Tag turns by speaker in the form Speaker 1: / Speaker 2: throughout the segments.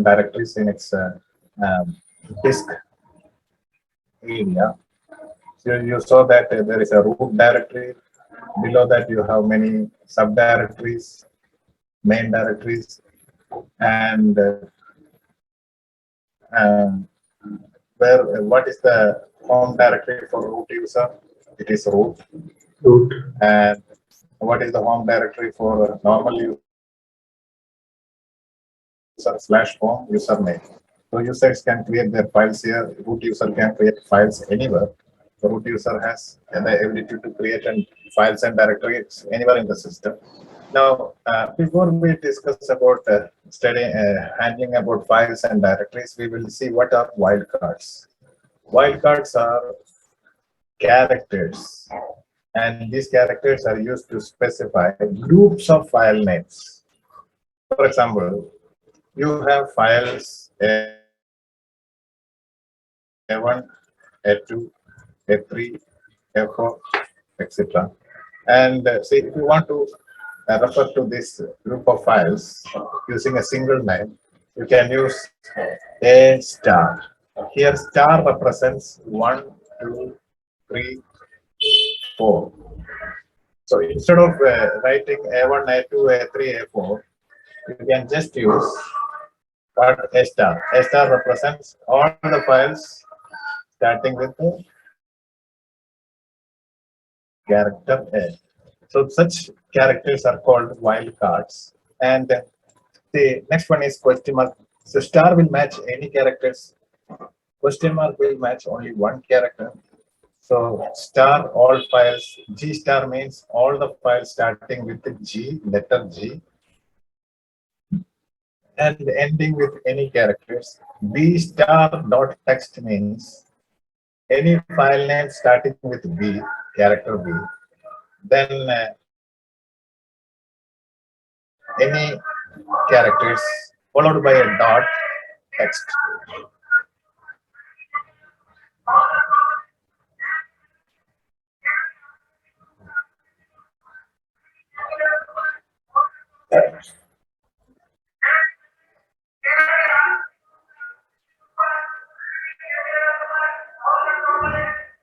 Speaker 1: directories in its um, disk area. So you saw that there is a root directory. Below that, you have many subdirectories, main directories, and um, what is the home directory for root user? It is root.
Speaker 2: Root.
Speaker 1: And what is the home directory for normal user /home username? So users can create their files here. Root user can create files anywhere. The root user has the ability to create files and directories anywhere in the system. Now, before we discuss about handling about files and directories, we will see what are wildcards. Wildcards are characters, and these characters are used to specify groups of file names. For example, you have files A1, A2, A3, A4, etc. And see, if you want to refer to this group of files using a single name, you can use A star. Here, star represents 1, 2, 3, 4. So instead of writing A1, A2, A3, A4, you can just use what A star. A star represents all the files starting with the character A. So such characters are called wildcards. And the next one is question mark. So star will match any characters. Question mark will match only one character. So star all files. G star means all the files starting with the G, letter G, and ending with any characters. B star dot text means any file name starting with B, character B. Then any characters followed by a dot text.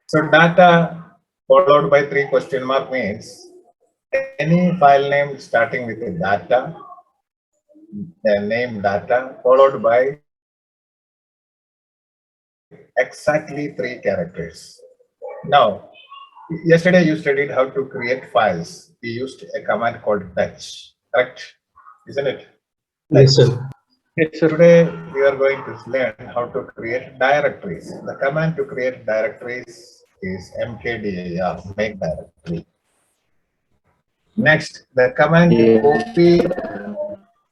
Speaker 1: So data followed by 3 question mark means any file name starting with a data, the name data, followed by exactly 3 characters. Now, yesterday you studied how to create files. We used a command called fetch, correct? Isn't it?
Speaker 2: Yes, sir.
Speaker 3: Yes, sir.
Speaker 1: Today we are going to learn how to create directories. The command to create directories is mkdir, make directory. Next, the command to copy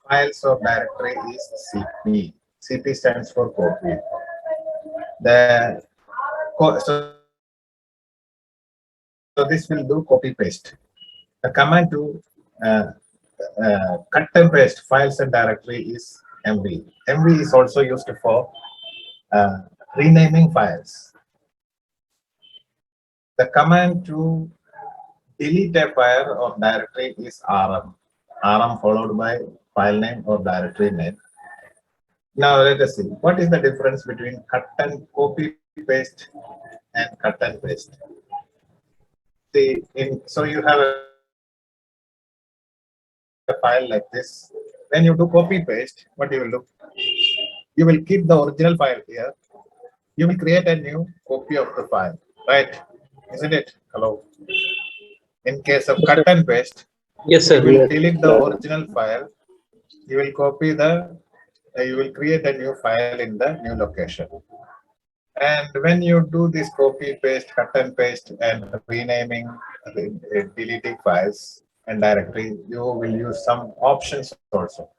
Speaker 1: files or directory is cp. Cp stands for copy. So this will do copy paste. The command to cut and paste files and directory is mv. Mv is also used for renaming files. The command to delete a file or directory is rm. Rm followed by file name or directory name. Now let us see what is the difference between cut and copy paste and cut and paste. See, so you have a file like this. When you do copy paste, what you will do? You will keep the original file here. You will create a new copy of the file, right? Isn't it? Hello. In case of cut and paste,
Speaker 2: Yes,
Speaker 1: you
Speaker 2: sir.
Speaker 1: will delete the original file. You will copy you will create a new file in the new location. And when you do this copy, paste, cut and paste, and renaming, deleting files and directory, you will use some options also.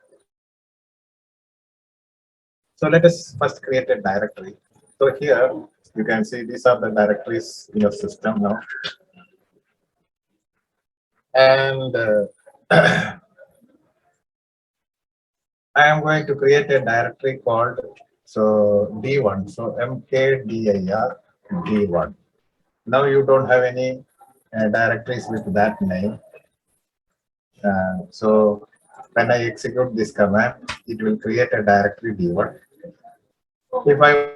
Speaker 1: So let us first create a directory. So here you can see these are the directories in your system now. And I am going to create a directory called D1. So mkdir D1. Now you don't have any directories with that name. So When I execute this command, it will create a directory D1. If I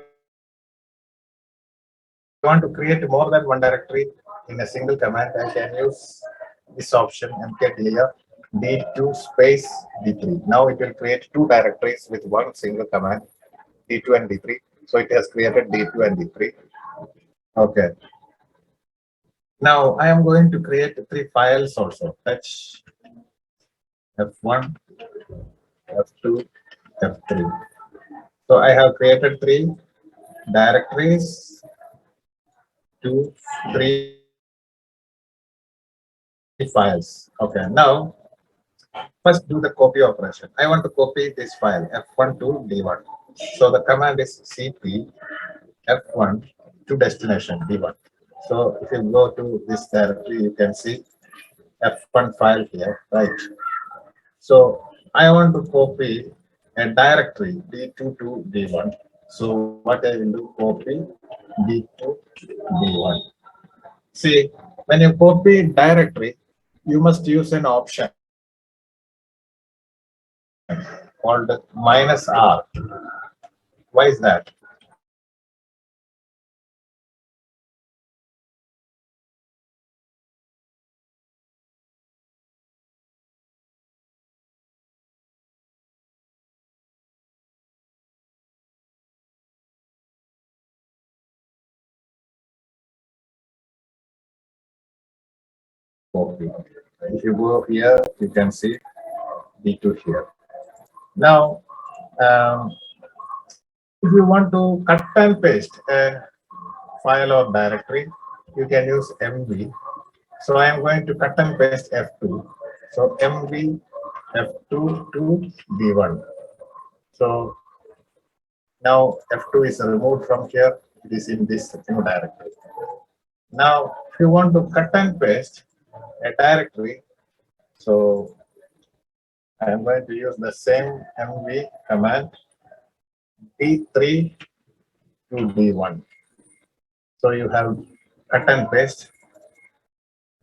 Speaker 1: want to create more than one directory in a single command, I can use this option mkdir d2 space d3. Now it will create two directories with one single command, d2 and d3. So it has created d2 and d3. Okay. Now I am going to create three files also. Fetch f1, f2, f3. So I have created three directories, 2, 3 files. Okay, now first do the copy operation. I want to copy this file f1 to d1. So the command is cp f1 to destination d1. So if you go to this directory, you can see f1 file here, right? So I want to copy a directory d2 to d1. So what I will do, copy d2 d1. See, when you copy directory, you must use an option called -r. Why is that? Copy. If you go here, you can see d2 here. Now, if you want to cut and paste a file or directory, you can use mv. So I am going to cut and paste f2. So mv f2 to d1. So now f2 is removed from here. It is in this new directory. Now, if you want to cut and paste a directory, so I am going to use the same mv command d3 to d1. So you have cut and paste,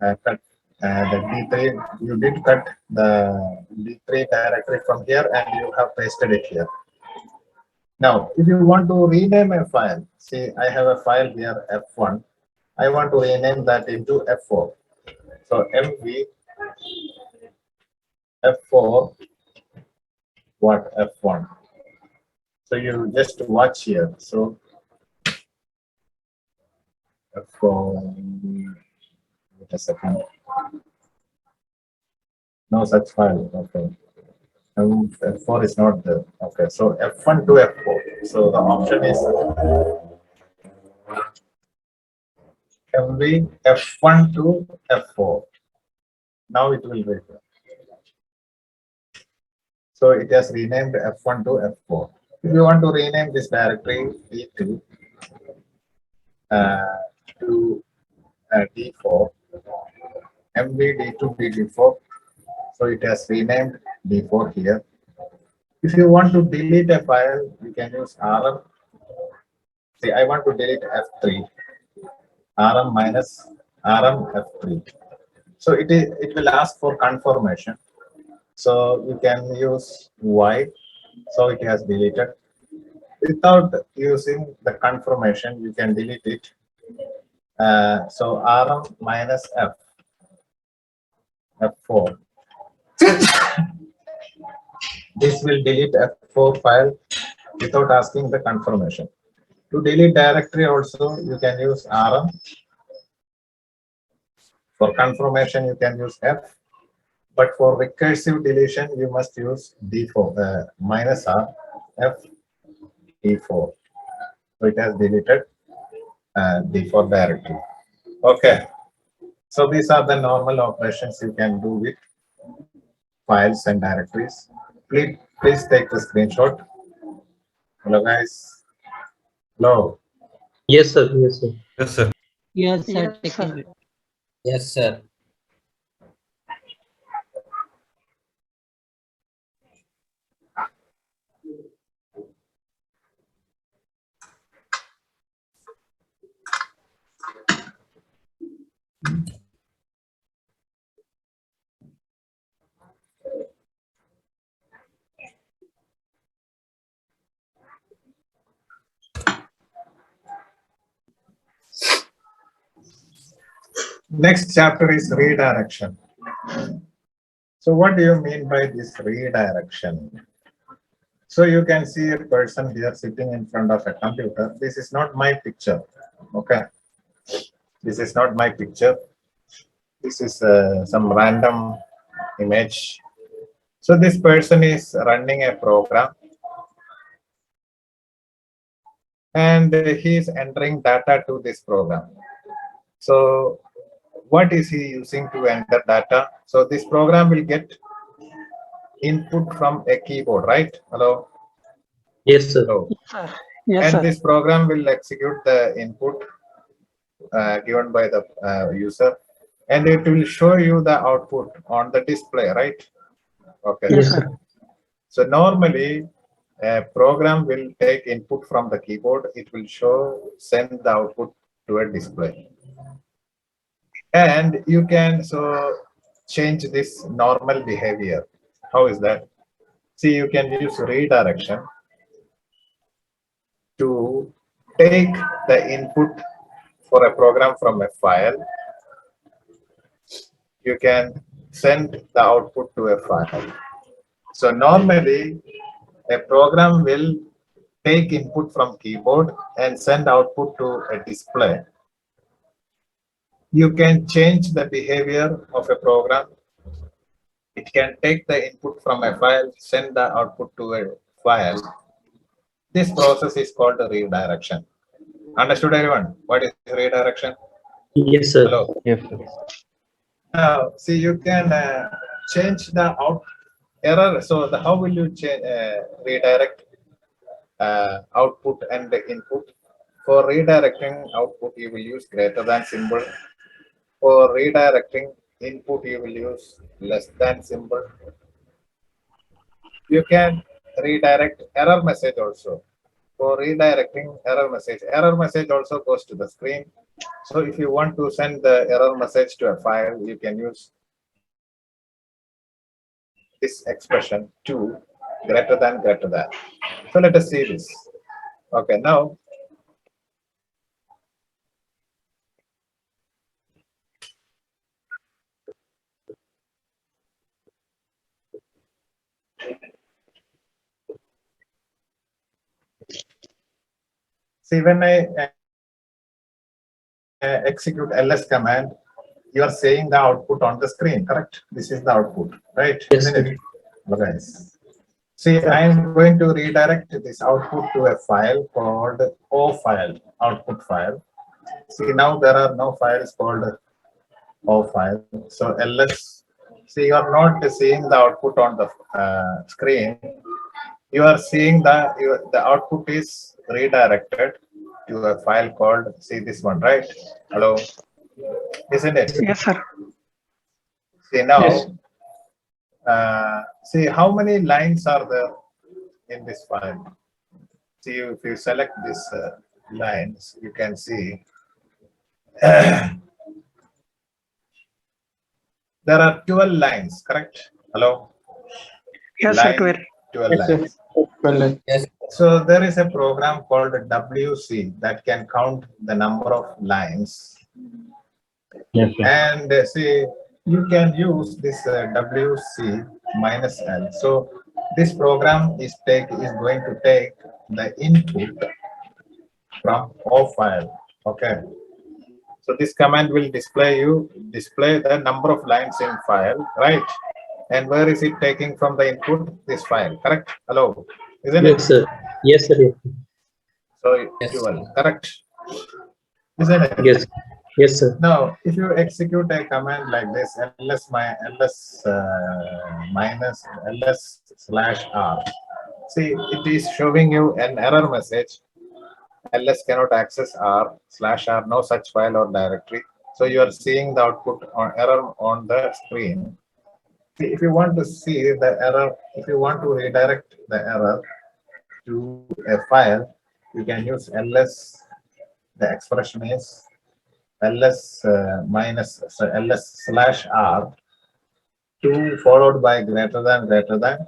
Speaker 1: cut the d3. You did cut the d3 directory from here, and you have pasted it here. Now, if you want to rename a file, see, I have a file here f1. I want to rename that into f4. So mv f4 what f1. So you just watch here. So f4. Wait a second. No such file. Okay. F4 is not there. Okay. So f1 to f4. So the option is mv f1 to f4. Now it will be. So it has renamed f1 to f4. If you want to rename this directory d2 to d4, mv d2 d4. So it has renamed d4 here. If you want to delete a file, you can use rm. See, I want to delete f3, rm minus rm f3. So it will ask for confirmation. So you can use y. So it has deleted. Without using the confirmation, you can delete it. So rm minus f4. This will delete f4 file without asking the confirmation. To delete directory also, you can use rm. For confirmation, you can use f. But for recursive deletion, you must use d4, minus r, f, d4. So it has deleted d4 directory. Okay. So these are the normal operations you can do with files and directories. Please take the screenshot. Hello guys. Hello.
Speaker 2: Yes, sir. Yes, sir.
Speaker 3: Yes, sir.
Speaker 4: Yes, sir. Taking it.
Speaker 5: Yes, sir.
Speaker 1: Next chapter is redirection. So what do you mean by this redirection? So you can see a person here sitting in front of a computer. This is not my picture. Okay. This is not my picture. This is some random image. So this person is running a program and he is entering data to this program. So what is he using to enter data? So this program will get input from a keyboard, right? Hello?
Speaker 2: Yes, sir.
Speaker 1: Hello.
Speaker 3: Sir. Yes,
Speaker 1: And
Speaker 3: sir.
Speaker 1: this program will execute the input given by the user, and it will show you the output on the display, right? Okay.
Speaker 3: Yes,
Speaker 2: Yes,
Speaker 3: sir.
Speaker 2: sir.
Speaker 1: So normally a program will take input from the keyboard, it will send the output to a display. And you can change this normal behavior. How is that? See, you can use redirection to take the input for a program from a file. You can send the output to a file. So normally a program will take input from keyboard and send output to a display. You can change the behavior of a program. It can take the input from a file, send the output to a file. This process is called redirection. Understood, everyone? What is redirection?
Speaker 2: Yes, sir.
Speaker 1: Hello.
Speaker 5: Yes, sir.
Speaker 1: Now, see, you can change the error. So, how will you redirect output and the input? For redirecting output, you will use greater than symbol. For redirecting input, you will use less than symbol. You can redirect error message also. For redirecting error message also goes to the screen. So if you want to send the error message to a file, you can use this expression to greater than greater than. So let us see this. Okay, now see when I execute ls command, you are saying the output on the screen, correct? This is the output, right?
Speaker 2: Yes,
Speaker 1: Isn't
Speaker 2: sir.
Speaker 1: it? Okay. See, I am going to redirect this output to a file called O file, output file. See, now there are no files called O file. So ls, see, you are not seeing the output on the screen. You are seeing the output is redirected to a file called, see this one, right? Hello, isn't it?
Speaker 3: Yes, sir.
Speaker 1: See now,
Speaker 3: Yes.
Speaker 1: see how many lines are there in this file? See, if you select these lines, you can see there are 12 lines, correct? Hello?
Speaker 3: Yes, sir.
Speaker 1: Line
Speaker 3: 12.
Speaker 1: 12
Speaker 5: Yes, sir.
Speaker 1: lines.
Speaker 5: Well,
Speaker 1: So there is a program called WC that can count the number of lines.
Speaker 5: yes, sir.
Speaker 1: And see, you can use this WC minus L. So this program is going to take the input from O file. Okay. So this command will display the number of lines in file, right? And where is it taking from the input? This file, correct? Hello, isn't it?
Speaker 2: Yes, sir. Yes, sir. Yes,
Speaker 1: So 12, correct? Isn't it?
Speaker 2: yes. Yes, sir.
Speaker 1: Now, if you execute a command like this, ls minus ls/r, see, it is showing you an error message. ls cannot access r/r, no such file or directory. So you are seeing the output on error on the screen. See, if you want to see the error, if you want to redirect the error to a file, you can use ls. The expression is ls ls/r 2 followed by greater than.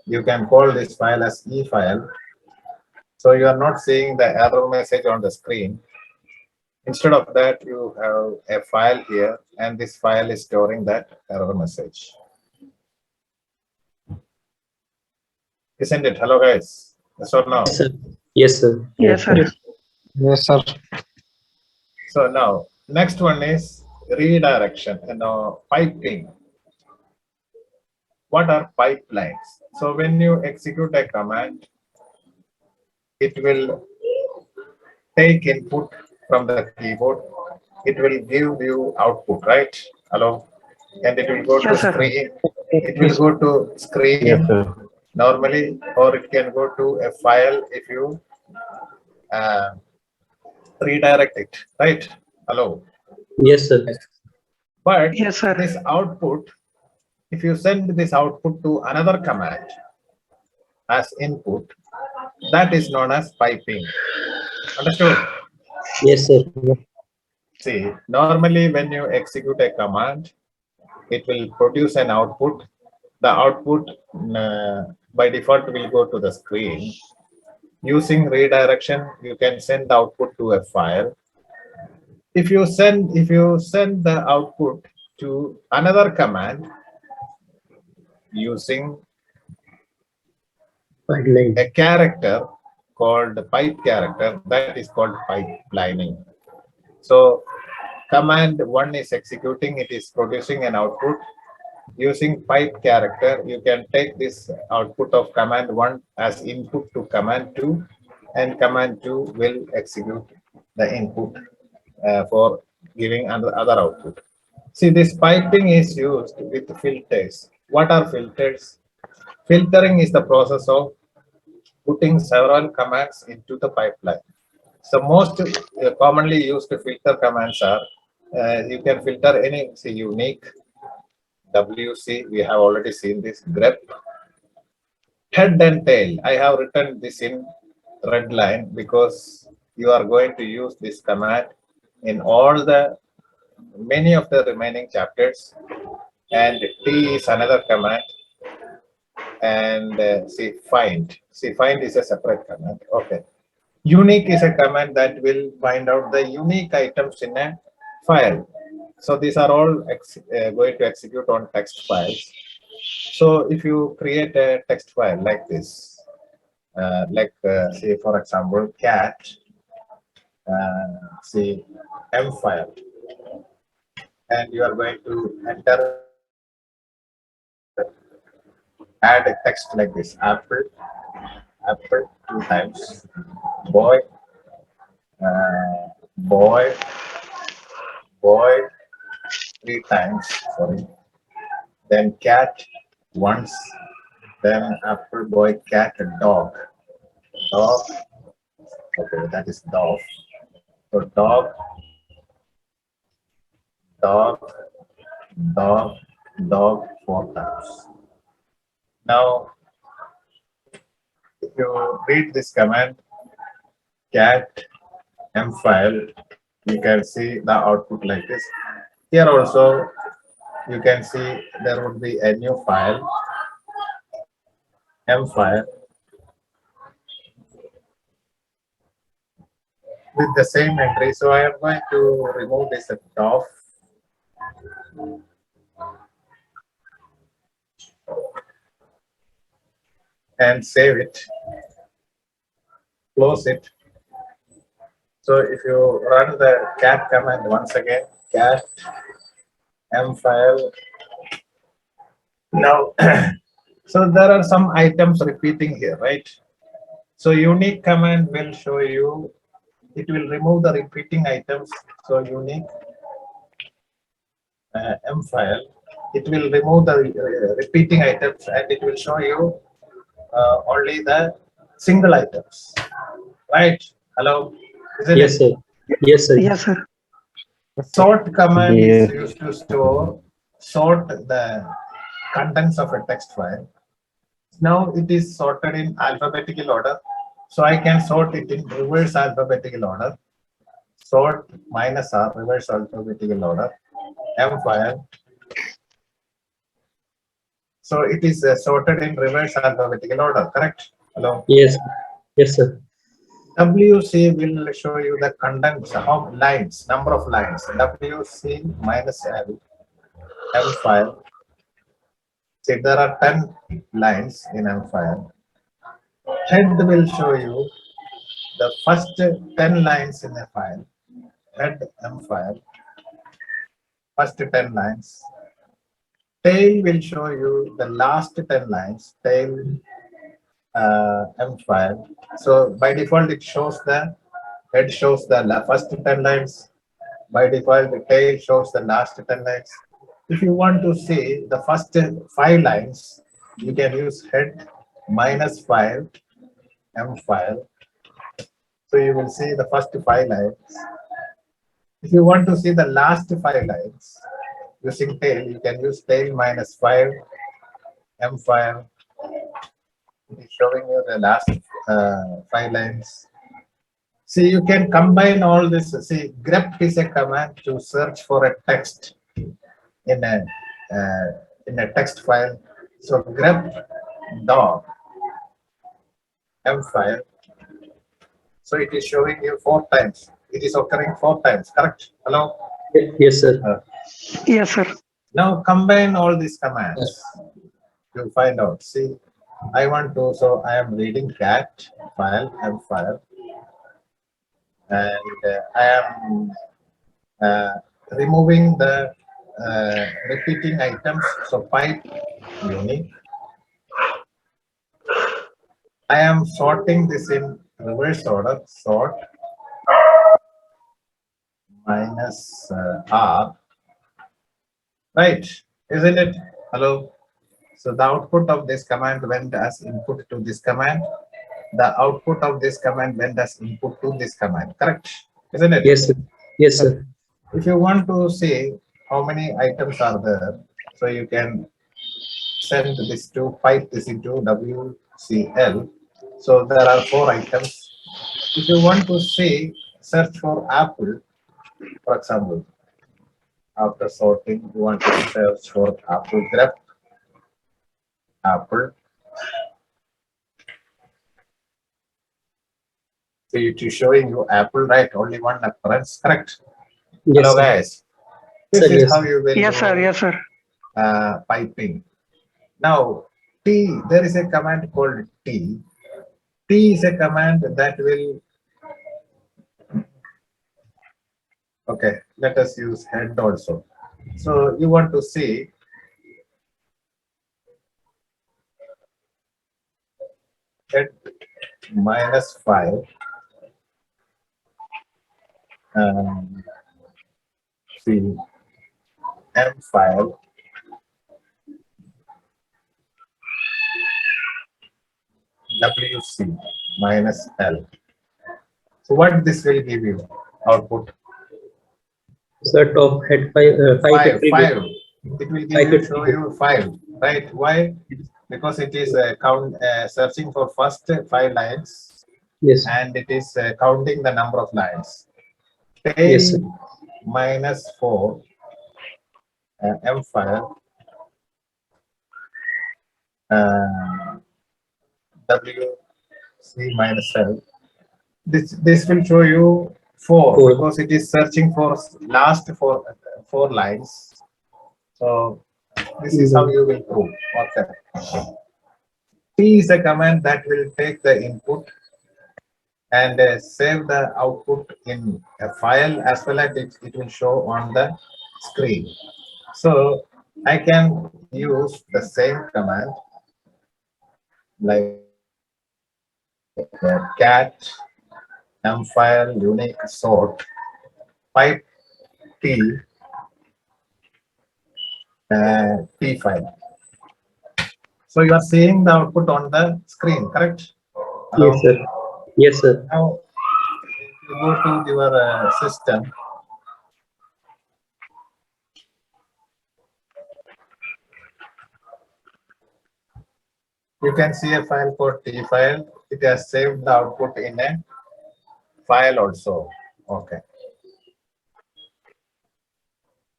Speaker 1: You can call this file as e file. So you are not seeing the error message on the screen. Instead of that, you have a file here, and this file is storing that error message. Isn't it? Hello, guys. Yes or no?
Speaker 2: Yes, sir. Yes, sir.
Speaker 3: Yes, sir.
Speaker 5: Yes, sir.
Speaker 1: So now, next one is redirection, piping. What are pipelines? So when you execute a command, it will take input from the keyboard. It will give you output, right? Hello? And it will go to
Speaker 3: Yes, sir.
Speaker 1: screen. It will go to screen
Speaker 5: Yes, sir.
Speaker 1: normally, or it can go to a file if you uh, redirect it, right? Hello?
Speaker 2: Yes, sir.
Speaker 1: But
Speaker 3: Yes, sir.
Speaker 1: this output, if you send this output to another command as input, that is known as piping. Understood?
Speaker 2: Yes, sir.
Speaker 1: See, normally when you execute a command, it will produce an output. The output by default will go to the screen. Using redirection, you can send the output to a file. If you send the output to another command using
Speaker 2: Pipeline.
Speaker 1: a character called pipe character, that is called pipelining. So command one is executing, it is producing an output. Using pipe character, you can take this output of command one as input to command two, and command two will execute the input for giving other output. See, this piping is used with filters. What are filters? Filtering is the process of putting several commands into the pipeline. So most commonly used filter commands are, you can filter any, say, unique, WC, we have already seen this, grep, head and tail. I have written this in red line because you are going to use this command in many of the remaining chapters. And T is another command. And find. See, find is a separate command. Okay. Unique is a command that will find out the unique items in a file. So these are all going to execute on text files. So if you create a text file like this, say for example, cat, say M file, and you are going to enter, add a text like this, apple 2 times, boy, boy 3 times, sorry, then cat once, then apple, boy, cat, dog, okay, that is dog. So dog, dog 4 times. Now if you read this command, cat M file, you can see the output like this. Here also you can see there would be a new file, M file, with the same entry. So I am going to remove this off. And save it, close it. So if you run the cat command once again, cat M file. Now, so there are some items repeating here, right? So unique command will show you, it will remove the repeating items. So unique M file, it will remove the repeating items, and it will show you only the single items, right? Hello? Isn't
Speaker 2: Yes,
Speaker 1: it?
Speaker 2: sir. Yes, sir.
Speaker 3: Yes, sir.
Speaker 1: Sort command
Speaker 5: Yes.
Speaker 1: is used to sort the contents of a text file. Now it is sorted in alphabetical order. So I can sort it in reverse alphabetical order. Sort -R, reverse alphabetical order, M file. So it is sorted in reverse alphabetical order, correct? Hello?
Speaker 2: Yes. Yes, sir.
Speaker 1: WC will show you the contents of lines, number of lines. WC minus L, M file. See, there are 10 lines in M file. Head will show you the first 10 lines in a file. Head M file, first 10 lines. Tail will show you the last 10 lines. Tail M file. So by default, it shows the head shows the first 10 lines. By default, the tail shows the last 10 lines. If you want to see the first 5 lines, you can use head minus 5 M file. So you will see the first 5 lines. If you want to see the last 5 lines using tail, you can use tail minus 5 M file. It is showing you the last 5 lines. See, you can combine all this. See, grep is a command to search for a text in a text file. So grep dog M file. So it is showing you 4 times. It is occurring 4 times, correct? Hello?
Speaker 2: Yes, sir.
Speaker 3: Yes, sir.
Speaker 1: Now combine all these commands. You'll find out. See, I want to, so I am reading cat file, M file. And I am removing the repeating items, so pipe unique. I am sorting this in reverse order, sort minus R, right, isn't it? Hello? So the output of this command went as input to this command. The output of this command went as input to this command, correct? Isn't it?
Speaker 2: Yes, sir. Yes, sir.
Speaker 1: If you want to see how many items are there, so you can send this to pipe this into WCL. So there are 4 items. If you want to see, search for apple, for example, after sorting, you want to search for apple grep, apple. So it is showing you apple, right? Only one occurrence, correct?
Speaker 2: Yes,
Speaker 1: Hello,
Speaker 2: sir.
Speaker 1: guys. This
Speaker 2: Sir,
Speaker 1: is
Speaker 2: yes.
Speaker 1: how you will
Speaker 3: Yes,
Speaker 1: do
Speaker 3: sir. Yes, sir.
Speaker 1: piping. Now, T, there is a command called T. T is a command that will, okay, let us use head also. So you want to see head minus 5. See, M file. WC minus L. So what this will give you? Output
Speaker 2: Sir, top head 5 to 3.
Speaker 1: 5. It will give
Speaker 2: 5
Speaker 1: you,
Speaker 2: to
Speaker 1: show
Speaker 2: 3.
Speaker 1: you 5, right? Why? Because it is searching for first 5 lines
Speaker 2: Yes.
Speaker 1: and it is counting the number of lines.
Speaker 2: Yes, sir.
Speaker 1: Tail minus 4 M file WC minus L. This will show you 4
Speaker 2: 4.
Speaker 1: because it is searching for last 4 lines. So this is how you will prove. Okay. T is a command that will take the input and save the output in a file as well as it will show on the screen. So I can use the same command like cat M file unique sort pipe T T file. So you are seeing the output on the screen, correct? Hello?
Speaker 2: Yes, sir. Yes, sir.
Speaker 1: Now, if you go to your system, you can see a file called T file. It has saved the output in a file also. Okay.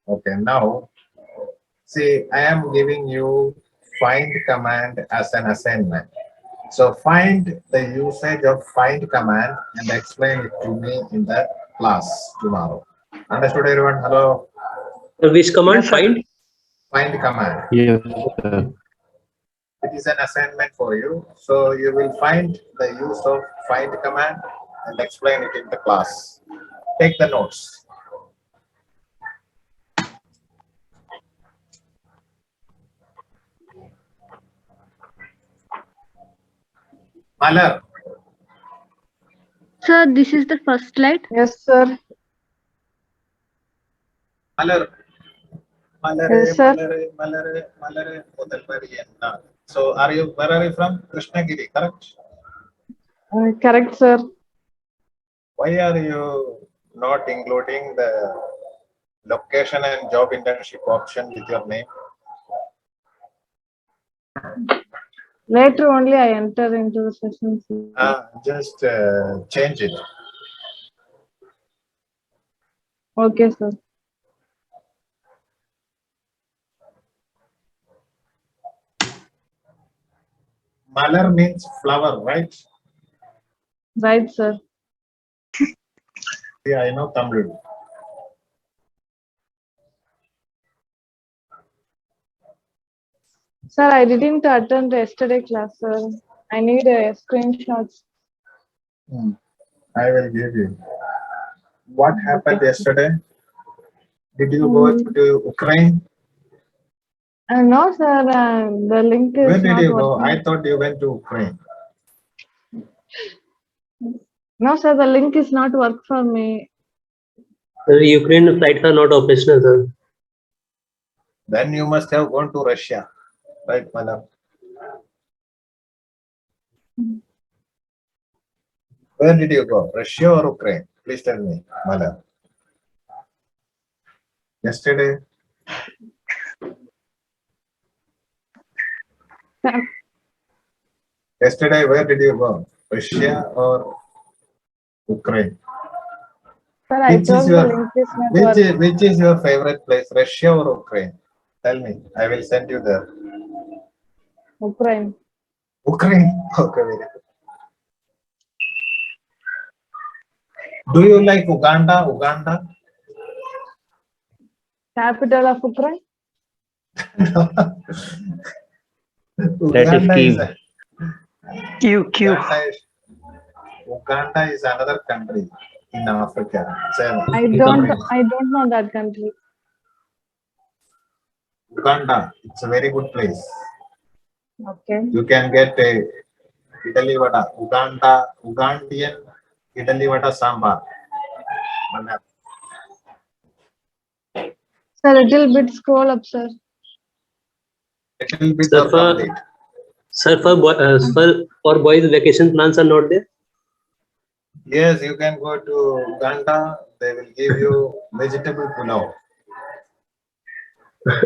Speaker 1: Okay, now, see, I am giving you find command as an assignment. So find the usage of find command and explain it to me in the class tomorrow. Understood everyone? Hello?
Speaker 2: Which command?
Speaker 3: Yes, sir.
Speaker 2: Find.
Speaker 1: Find command.
Speaker 5: Yes, sir.
Speaker 1: It is an assignment for you. So you will find the use of find command and explain it in the class. Take the notes. Malar,
Speaker 6: Sir, this is the first slide.
Speaker 7: Yes, sir.
Speaker 1: Malar, Malare,
Speaker 7: Yes, sir.
Speaker 1: Malare, Malare, Malare, Mudalvari. So where are you from? Krishnagiri, correct?
Speaker 7: Correct, sir.
Speaker 1: Why are you not including the location and job internship option with your name?
Speaker 7: Later only I enter into the session, sir.
Speaker 1: Just change it.
Speaker 7: Okay, sir.
Speaker 1: Malar means flower, right?
Speaker 7: Right, sir.
Speaker 1: Yeah, I know Tamil.
Speaker 7: Sir, I didn't attend yesterday class, sir. I need a screenshots.
Speaker 1: I will give you. What happened
Speaker 7: Okay.
Speaker 1: yesterday? Did you go to Ukraine?
Speaker 7: No, sir. The link is
Speaker 1: Where did
Speaker 7: not
Speaker 1: you go?
Speaker 7: working.
Speaker 1: I thought you went to Ukraine.
Speaker 7: No, sir. The link is not work for me.
Speaker 2: The Ukraine flights are not operational, sir.
Speaker 1: Then you must have gone to Russia, right, Malar? Where did you go? Russia or Ukraine? Please tell me, Malar. Yesterday?
Speaker 7: Sir,
Speaker 1: Yesterday, where did you go? Russia or Ukraine?
Speaker 7: sir, I
Speaker 1: Which is
Speaker 7: told the
Speaker 1: your
Speaker 7: link is not working.
Speaker 1: which is your favorite place, Russia or Ukraine? Tell me. I will send you there.
Speaker 7: Ukraine.
Speaker 1: Ukraine. Okay, very good. Do you like Uganda? Uganda?
Speaker 7: Capital of Ukraine?
Speaker 5: That is
Speaker 1: Uganda is
Speaker 5: Kiev.
Speaker 3: Q.
Speaker 1: Uganda is another country in Africa. It's
Speaker 7: I don't know that country.
Speaker 1: Uganda. It's a very good place.
Speaker 7: Okay.
Speaker 1: You can get a Idali vada, Ugandian Idali vada sambar.
Speaker 7: Sir, little bit scroll up, sir.
Speaker 1: Little bit
Speaker 2: Sir,
Speaker 1: or complete.
Speaker 2: Sir, for boys, vacation plans are not there.
Speaker 1: Yes, you can go to Uganda. They will give you vegetable pulao.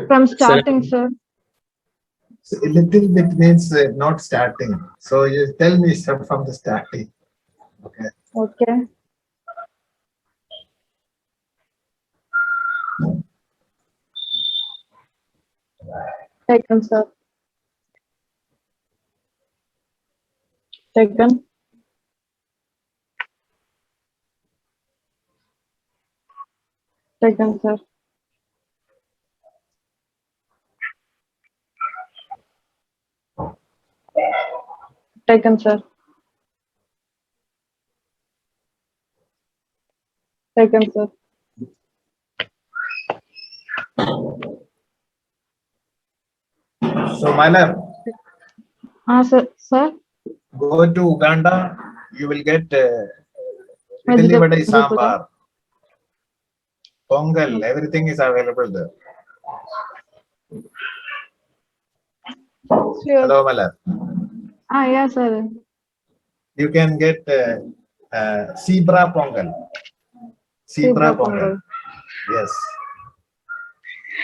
Speaker 7: From starting, sir.
Speaker 1: So a little bit means not starting. So you tell me stuff from the starting. Okay.
Speaker 7: Okay. Taken, sir. Taken. Taken, sir. Taken, sir. Taken, sir.
Speaker 1: So Malar,
Speaker 7: Sir.
Speaker 1: go to Uganda. You will get idli
Speaker 7: Vegetable
Speaker 1: vada
Speaker 7: pulao.
Speaker 1: sambar, pongal. Everything is available there.
Speaker 7: Sure.
Speaker 1: Hello, Malar.
Speaker 7: Yeah, sir.
Speaker 1: You can get zebra pongal. Zebra pongal. Yes.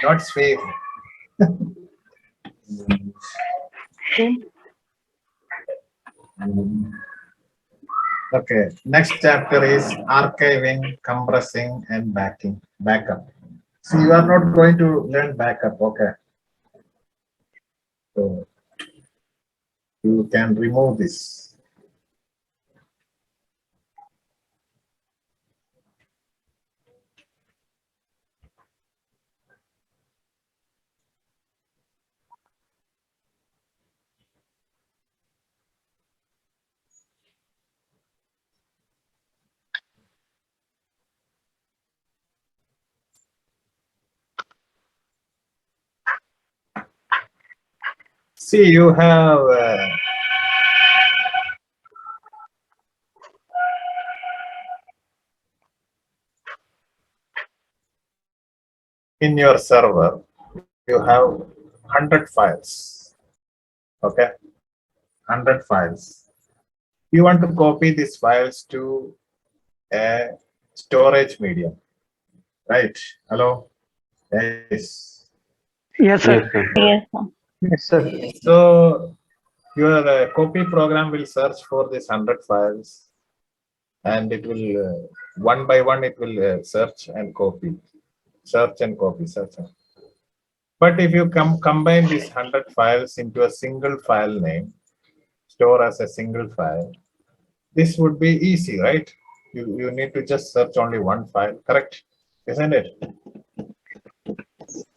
Speaker 1: Not sweet.
Speaker 7: Okay.
Speaker 1: Okay. Next chapter is archiving, compressing, and backup. So you are not going to learn backup. Okay. So you can remove this. See, you have in your server, you have 100 files. Okay, 100 files. You want to copy these files to a storage medium, right? Hello? Yes.
Speaker 3: Yes, sir.
Speaker 5: Yes, sir.
Speaker 7: Yes, sir.
Speaker 3: Yes, sir.
Speaker 1: So your copy program will search for these 100 files, and it will one by one it will search and copy, search and copy, search. But if you combine these 100 files into a single file name, store as a single file, this would be easy, right? You need to just search only one file, correct? Isn't it?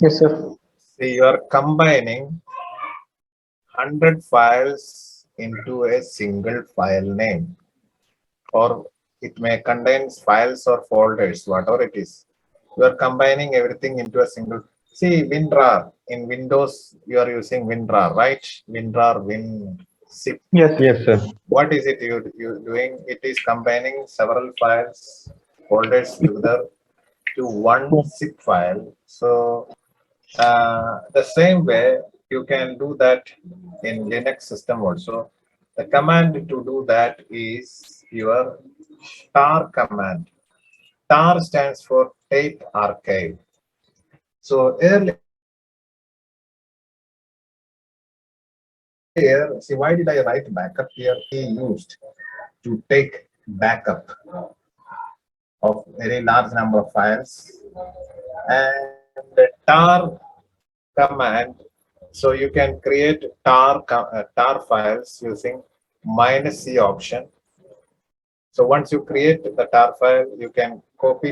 Speaker 3: Yes, sir.
Speaker 1: See, you are combining 100 files into a single file name, or it may contain files or folders, whatever it is. You are combining everything into a single. See, WinRAR in Windows, you are using WinRAR, right? WinRAR, WinZip.
Speaker 3: Yes.
Speaker 5: Yes, sir.
Speaker 1: What is it you doing? It is combining several files, folders together to one zip file. So the same way you can do that in Linux system also. The command to do that is your tar command. Tar stands for tape archive. So earlier, see, why did I write backup here? He used to take backup of very large number of files, and the tar command, so you can create tar files using -c option. So once you create the tar file, you can copy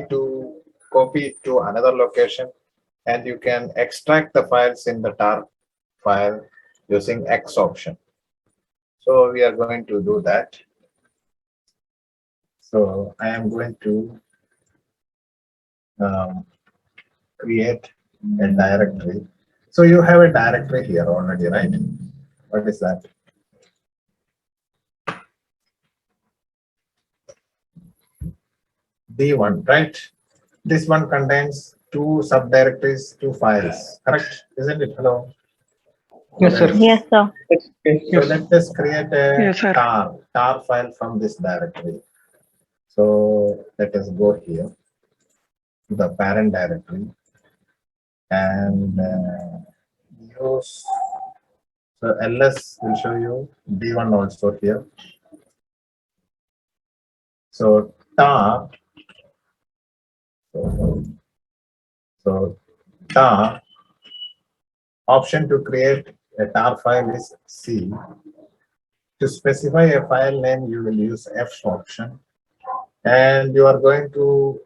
Speaker 1: it to another location, and you can extract the files in the tar file using X option. So we are going to do that. So I am going to create a directory. So you have a directory here already, right? What is that? D1, right? This one contains two subdirectories, two files, correct? Isn't it? Hello?
Speaker 3: Yes, sir.
Speaker 7: Yes, sir.
Speaker 3: Yes.
Speaker 1: So let us create a
Speaker 3: Yes, sir.
Speaker 1: tar file from this directory. So let us go here to the parent directory and use, so ls will show you d1 also here. So tar, so tar option to create a tar file is C. To specify a file name, you will use F option, and you are going to